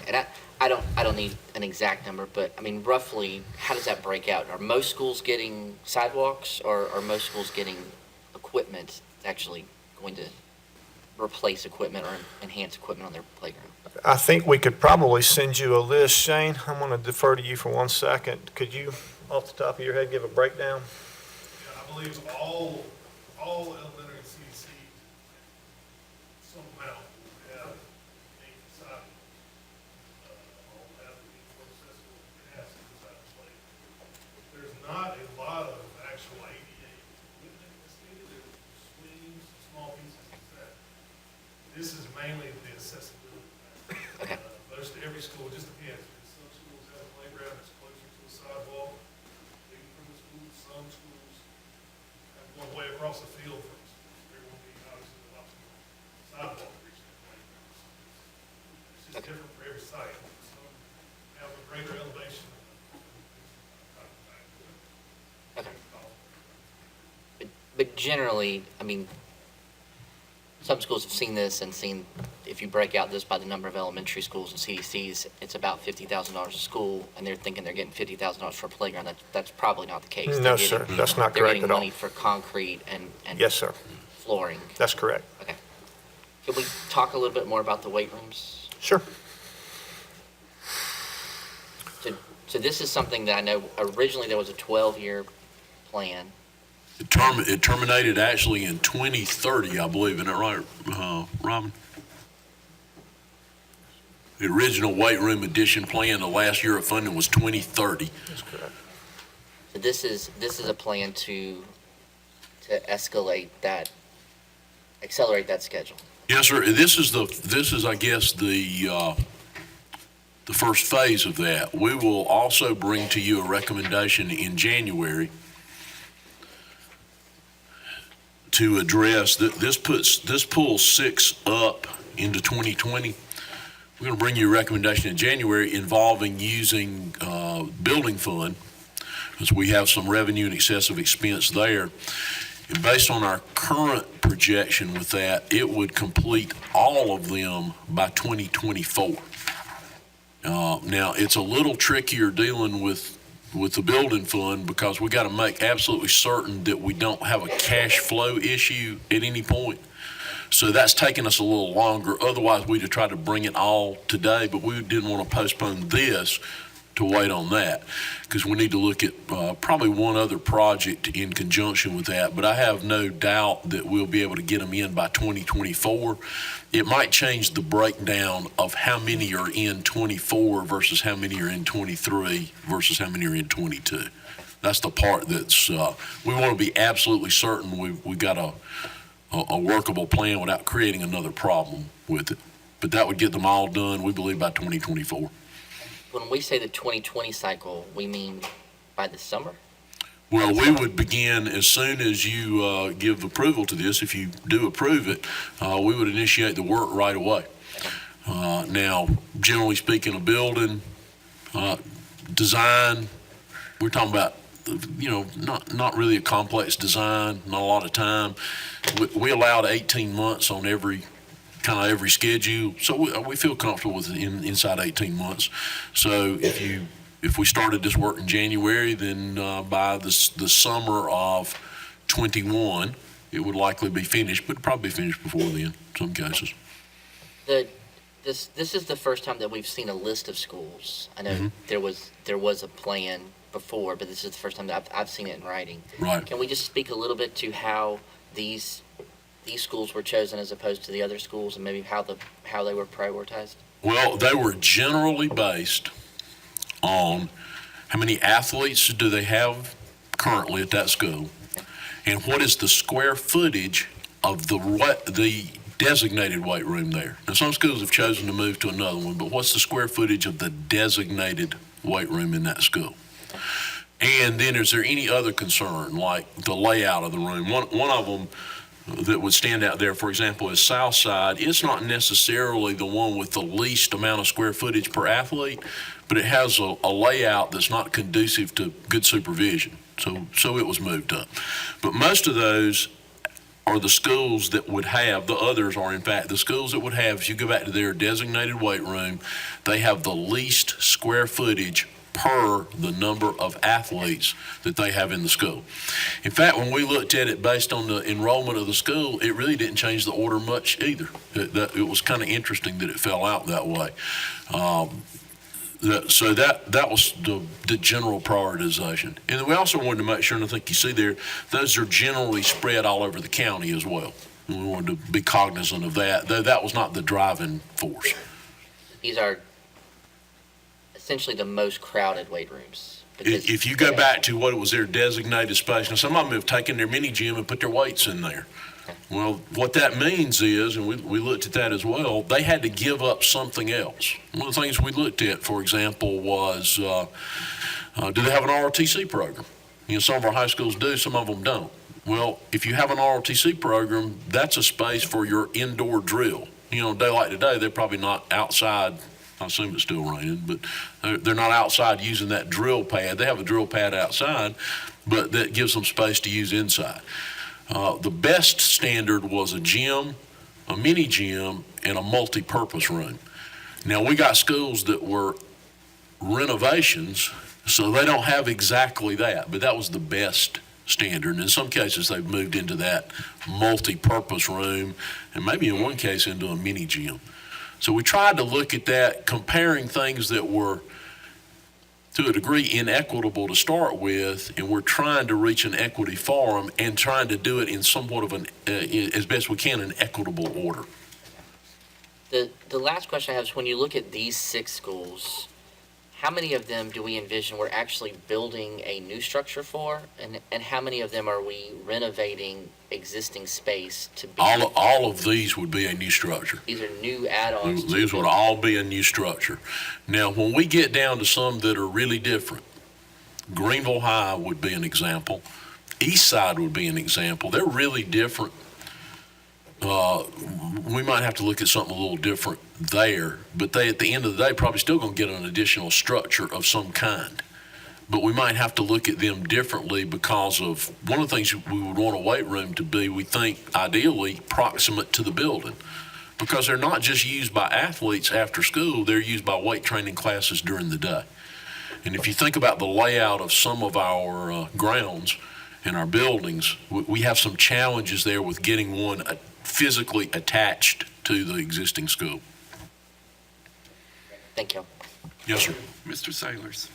And I don't need an exact number, but I mean, roughly, how does that break out? Are most schools getting sidewalks, or are most schools getting equipment that's actually going to replace equipment or enhance equipment on their playground? I think we could probably send you a list, Shane. I'm going to defer to you for 1 second. Could you, off the top of your head, give a breakdown? Yeah, I believe all elementary CDC, some amount have a sidewalk. All have the accessible capacity inside the play. There's not a lot of actual ADA equipment that's needed. There's swings, small pieces of that. This is mainly the accessibility. Okay. Most every school, just depends. Some schools have a playground that's closer to a sidewalk, leading from the school. Some schools have one way across the field from the school. There will be obviously a lot more sidewalk reaching the playground. It's just different for every site. Some have a greater elevation. Okay. But generally, I mean, some schools have seen this and seen, if you break out this by the number of elementary schools and CDCs, it's about $50,000 a school, and they're thinking they're getting $50,000 for a playground. That's probably not the case. No, sir, that's not They're correct getting at all. money for concrete and Yes, sir, flooring. that's correct. Okay. Can we talk a little bit more about the weight rooms? Sure. So this is something that I know originally there was a 12-year plan. It terminated actually in 2030, I believe. Isn't that right, Robin? The original weight room addition plan, the last year of funding was 2030. That's correct. So this is a plan to escalate that, accelerate that schedule. Yes, sir. This is I guess the first phase of that. We will also bring to you a recommendation in January to address this pulls 6 up into 2020. We're going to bring you a recommendation in January involving using building fund, because we have some revenue and excessive expense there. And based on our current projection with that, it would complete all of them by 2024. Now, it's a little trickier dealing with the building fund, because we got to make absolutely certain that we don't have a cash flow issue at any point. So that's taken us a little longer. Otherwise, we'd have tried to bring it all today, but we didn't want to postpone this to wait on that, because we need to look at probably one other project in conjunction with that. But I have no doubt that we'll be able to get them in by 2024. It might change the breakdown of how many are in 24 versus how many are in 23 versus how many are in 22. That's the part that's, we want to be absolutely certain we've got a workable plan without creating another problem with it. But that would get them all done, we believe, by 2024. When we say the 2020 cycle, we mean by the summer? Well, we would begin as soon as you give approval to this. If you do approve it, we would initiate the work right away. Now, generally speaking, a building design, we're talking about, not really a complex design, not a lot of time. We allowed 18 months on every kind of every schedule. So we feel comfortable with it inside 18 months. So if we started this work in January, then by the summer of 21, it would likely be finished, but probably finished before then in some cases. This is the first time that we've seen a list of schools. I know there was a plan before, but this is the first time that I've seen it in writing. Right. Can we just speak a little bit to how these schools were chosen as opposed to the other schools, and maybe how they were prioritized? Well, they were generally based on how many athletes do they have currently at that school, and what is the square footage of the designated weight room there. Now, some schools have chosen to move to another one, but what's the square footage of the designated weight room in that school? And then is there any other concern, like the layout of the room? One of them that would stand out there, for example, is Southside. It's not necessarily the one with the least amount of square footage per athlete, but it has a layout that's not conducive to good supervision. So it was moved up. But most of those are the schools that would have, the others are in fact the schools that would have, if you go back to their designated weight room, they have the least square footage per the number of athletes that they have in the school. In fact, when we looked at it based on the enrollment of the school, it really didn't change the order much either. It was kind of interesting that it fell out that way. So that was the general prioritization. And we also wanted to make sure, and I think you see there, those are generally spread all over the county as well. And we wanted to be cognizant of that, though that was not the driving force. These are essentially the most crowded weight rooms. If you go back to what was their designated space, now some of them have taken their mini gym and put their weights in there. Well, what that means is, and we looked at that as well, they had to give up something else. One of the things we looked at, for example, was do they have an ROTC program? Some of our high schools do, some of them don't. Well, if you have an ROTC program, that's a space for your indoor drill. A day like today, they're probably not outside. I assume it's still raining, but they're not outside using that drill pad. They have a drill pad outside, but that gives them space to use inside. The best standard was a gym, a mini gym, and a multi-purpose room. Now, we got schools that were renovations, so they don't have exactly that, but that was the best standard. And in some cases, they've moved into that multi-purpose room, and maybe in one case into a mini gym. So we tried to look at that, comparing things that were to a degree inequitable to start with, and we're trying to reach an equity forum and trying to do it in somewhat of an, as best we can, an equitable order. The last question I have is, when you look at these 6 schools, how many of them do we envision we're actually building a new structure for, and how many of them are we renovating existing space to be? All of these would be a new structure. These are new add-ons. These would all be a new structure. Now, when we get down to some that are really different, Greenville High would be an example. East Side would be an example. They're really different. We might have to look at something a little different there, but they, at the end of the day, probably still going to get an additional structure of some kind. But we might have to look at them differently because of one of the things we would want a weight room to be, we think, ideally proximate to the building, because they're not just used by athletes after school, they're used by weight training classes during the day. And if you think about the layout of some of our grounds and our buildings, we have some challenges there with getting one physically attached to the existing school. Thank you. Yes, sir. Mr. Sailors.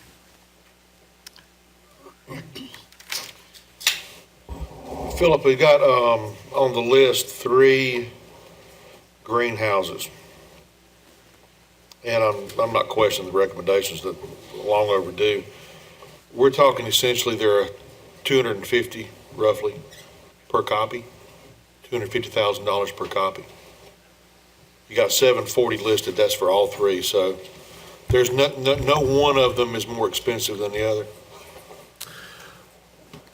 Philip, we got on the list 3 greenhouses. And I'm not questioning the recommendations that are long overdue. We're talking essentially there are 250 roughly per copy, $250,000 per copy. You got 740 listed, that's for all 3. So there's no one of them is more expensive than the other.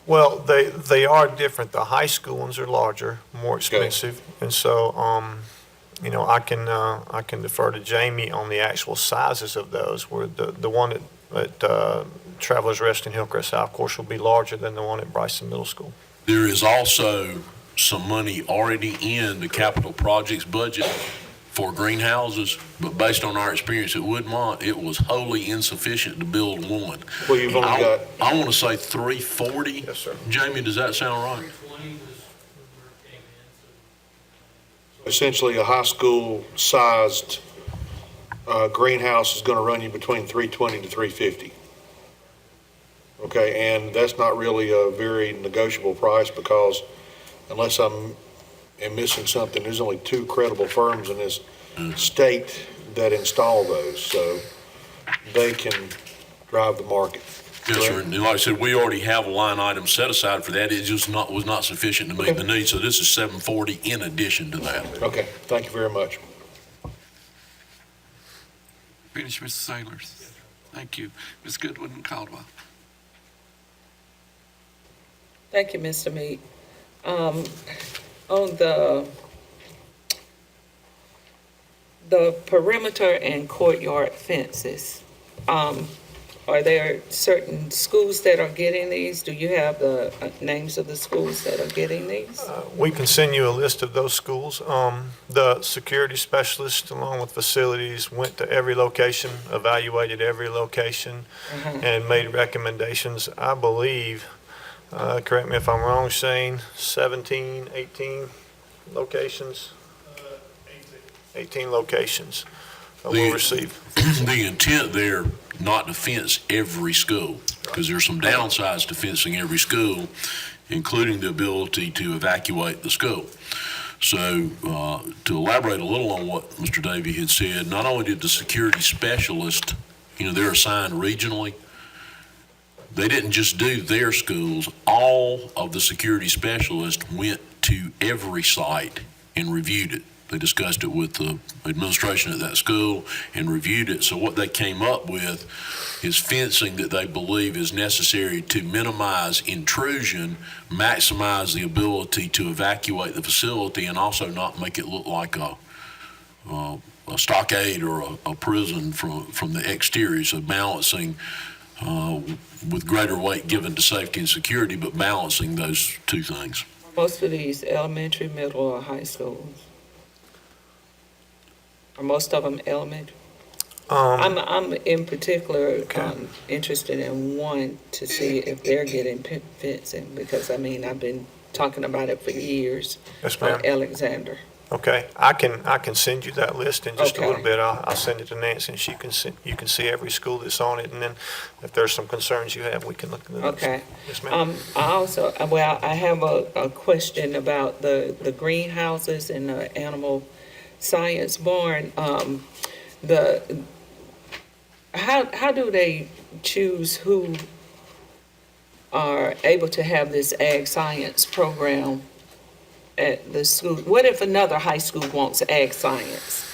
Well, they are different. The high school ones are larger, more expensive, and so I can defer to Jamie on the actual sizes of those. Where the one at Travelers Rest in Hillcrest High, of course, will be larger than the one at Bryson Middle School. There is also some money already in the capital projects budget for greenhouses, but based on our experience at Woodmont, it was wholly insufficient to build one. Well, you've only got, I want to say 340. Yes, sir. Jamie, does that sound right? essentially a high school sized greenhouse is going to run you between 320 to 350. Okay, and that's not really a very negotiable price because unless am missing something, there's only two credible firms in this state that install those, so they can drive the market. Yes, sir. And like I said, we already have a line item set aside for that. It just was not sufficient to meet the need. So this is 740 in addition to that. Okay, thank you very much. Finish, Mr. Sailors. Thank you. Ms. Goodwin and Caldwell. Thank you, Mr. Mead. On the perimeter and courtyard fences, are there certain schools that are getting these? Do you have the names of the schools that are getting these? We can send you a list of those schools. The security specialist, along with facilities, went to every location, evaluated every location, and made recommendations. I believe, correct me if I'm wrong, Shane, 17, 18 locations? 18 locations will receive. The intent there, not to fence every school, because there's some downsides to fencing every school, including the ability to evacuate the school. So to elaborate a little on what Mr. Davey had said, not only did the security specialist, they're assigned regionally, they didn't just do their schools. All of the security specialists went to every site and reviewed it. They discussed it with the administration at that school and reviewed it. So what they came up with is fencing that they believe is necessary to minimize intrusion, maximize the ability to evacuate the facility, and also not make it look like a stockade or a prison from the exterior. So balancing with greater weight given to safety and security, but balancing those two things. Most of these elementary, middle, or high schools? Are most of them elementary? I'm in particular interested in one to see if they're getting fencing because I've been talking about it for years. Yes, ma'am. Alexander. Okay, I can send you that list in just a little bit. I'll send it to Nancy, and you can see every school that's on it, and then if there's some concerns you have, we can look into those. Okay. Yes, ma'am. I also, I have a question about the greenhouses and the animal science barn. How do they choose who are able to have this ag science program at the school? What if another high school wants ag science?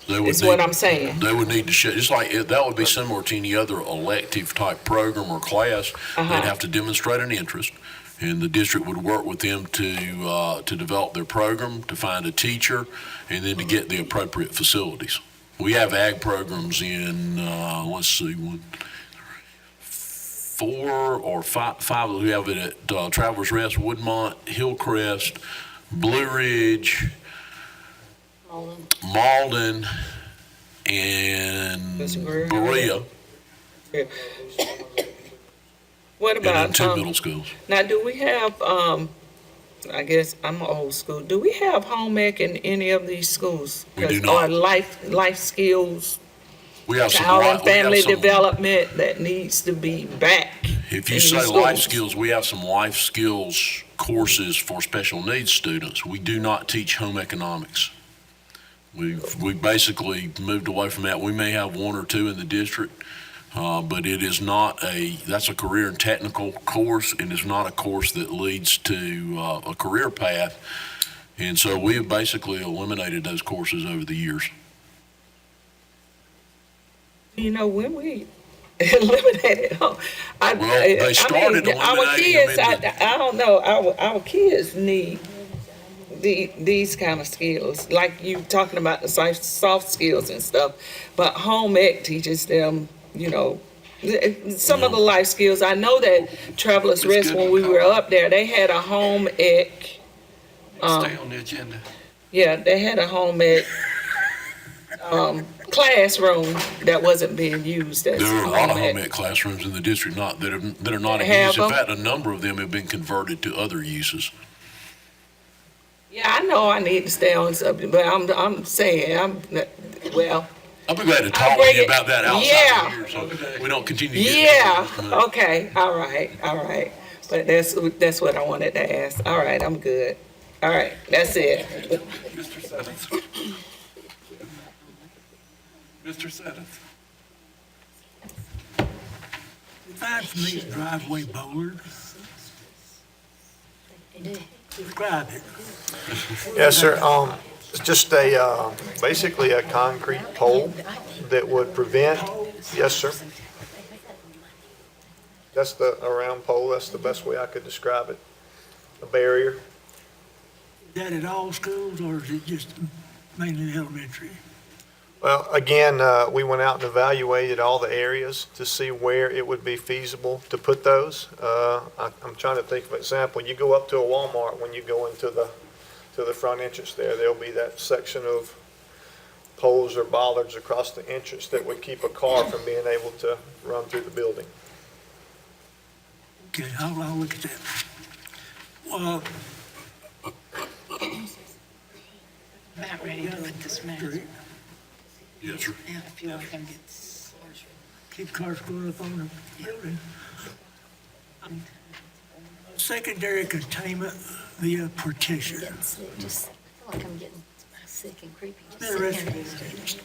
Is what I'm saying. They would need to show, just like that would be similar to any other elective type program or class. They'd have to demonstrate an interest, and the district would work with them to develop their program, to find a teacher, and then to get the appropriate facilities. We have ag programs in, four or five. We have it at Travelers Rest, Woodmont, Hillcrest, Blue Ridge, Malden, and Berea. What about and then two middle schools? Now, do we have? I guess I'm old school. Do we have home ec in any of these schools? We do not. Or life skills, we have child and family development that needs to be back. If you say life skills, we have some life skills courses for special needs students. We do not teach home economics. We basically moved away from that. We may have one or two in the district, but it is not that's a career and technical course, and it's not a course that leads to a career path. And so we have basically eliminated those courses over the years. When we eliminated them, they started eliminating our kids, I don't know, our kids need these kind of skills, like you talking about the soft skills and stuff, but home ec teaches them, some of the life skills. I know that Travelers Rest, when we were up there, they had a home ec Stay on the agenda. Yeah, they had a home ec, classroom that wasn't being used as There are a lot of home home ec. ec classrooms in the district that are not in Have use. In them? fact, a number of them have been converted to other uses. Yeah, I know I need to stay on something, but I'm saying, well, I'll be glad to I'll talk bring with you it- about that outside of here, so we don't continue to get. yeah, okay, all right. But that's what I wanted to ask. All right, I'm good. All right, that's it. Mr. Seventh. Mr. Seventh. Define for me a driveway bollard. Describe it. Yes, sir. It's just basically a concrete pole that would prevent, yes, sir. That's a round pole. That's the best way I could describe it. A barrier. Is that at all schools, or is it just mainly elementary? Well, again, we went out and evaluated all the areas to see where it would be feasible to put those. I'm trying to think of an example. You go up to a Walmart, when you go into the front entrance there'll be that section of poles or bollards across the entrance that would keep a car from being able to run through the building. Okay, I'll look at that. Well, About ready to put this map. Yes, sir. Yeah, if you want him keep cars going up on the building. Secondary containment via partition. Just feel like I'm getting sick and creepy. Just Interesting. sitting here.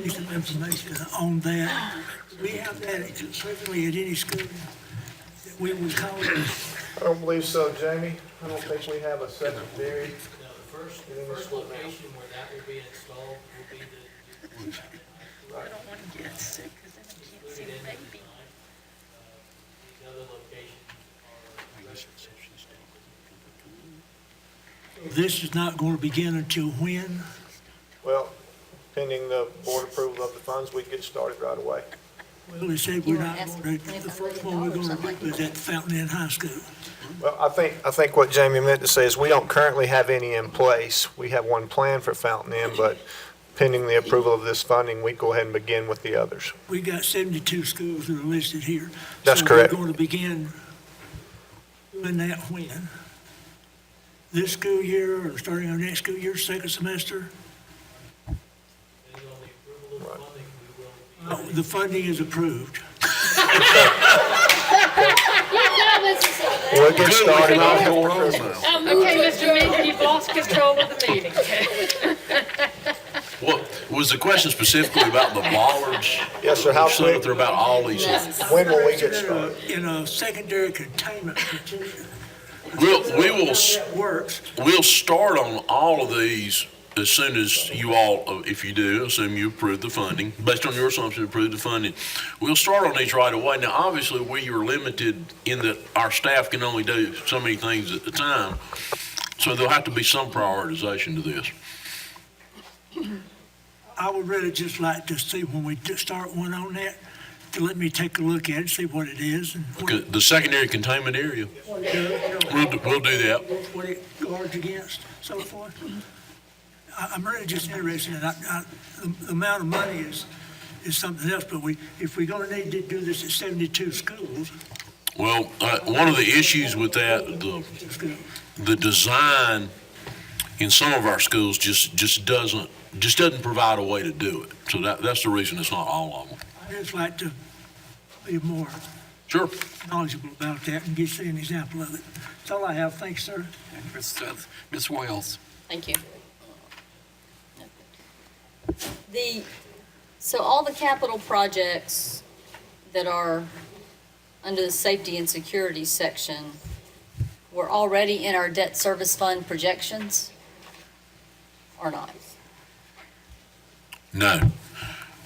Need some information on that. We have that exclusively at any school that we would call it. I don't believe so, Jamie. I don't think we have a secondary. The first location where that will be installed will be the. I don't want to get sick because then I can't see the baby. These other locations are. This is not going to begin until when? Well, pending the board approval of the funds, we get started right away. Well, they said we're not going to, the first one we're going to do is at Fountain Inn High School. Well, I think what Jamie meant to say is we don't currently have any in place. We have one plan for Fountain Inn, but pending the approval of this funding, we go ahead and begin with the others. We got 72 schools that are listed here. That's So correct. we're going to begin doing that when? This school year, or starting our next school year, second semester? Depending on the approval of the funding, we will be. The funding is approved. We'll get started on it. Okay, Mr. Meeker, you've lost control of the meeting. Well, was the question specifically about the bollards? Yes, sir. How So quick? they're about all these. When will we get started? In a secondary containment petition. We will, Works. we'll start on all of these as soon as you all, if you do, assume you approve the funding, based on your assumption, approve the funding. We'll start on these right away. Now, obviously, we are limited in that our staff can only do so many things at a time. So there'll have to be some prioritization to this. I would really just like to see when we start one on that, to let me take a look at it, see what it is and what Okay, the secondary containment area, we'll do that. what it guards against, so forth. I'm really just interested in, the amount of money is something else, but if we're gonna need to do this at 72 schools, Well, one of the issues with that, the design in some of our schools just doesn't provide a way to do it. So that's the reason it's not all of them. I'd just like to be more Sure. knowledgeable about that and see an example of it. That's all I have. Thanks, sir. Ms. Wells. Thank you. So all the capital projects that are under the safety and security section were already in our debt service fund projections or not? No.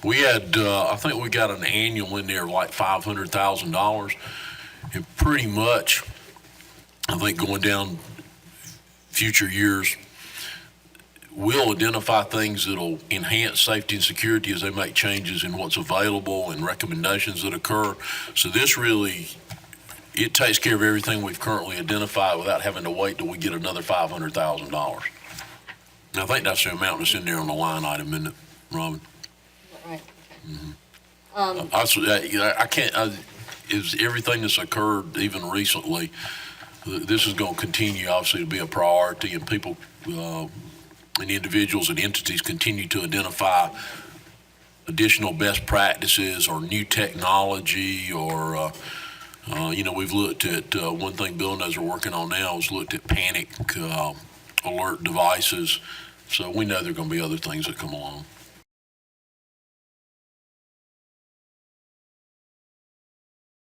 We had, I think we got an annual in there like $500,000. And pretty much, I think going down future years, we'll identify things that'll enhance safety and security as they make changes in what's available and recommendations that occur. So this really it takes care of everything we've currently identified without having to wait till we get another $500,000. And I think that's the amount that's in there on the line item, isn't it, Robin? Right, I can't, is everything that's occurred even recently, this is going to continue obviously to be a priority, and people, and individuals and entities continue to identify additional best practices or new technology or, we've looked at, one thing Bill knows we're working on now is looked at panic alert devices. So we know there are going to be other things that come along.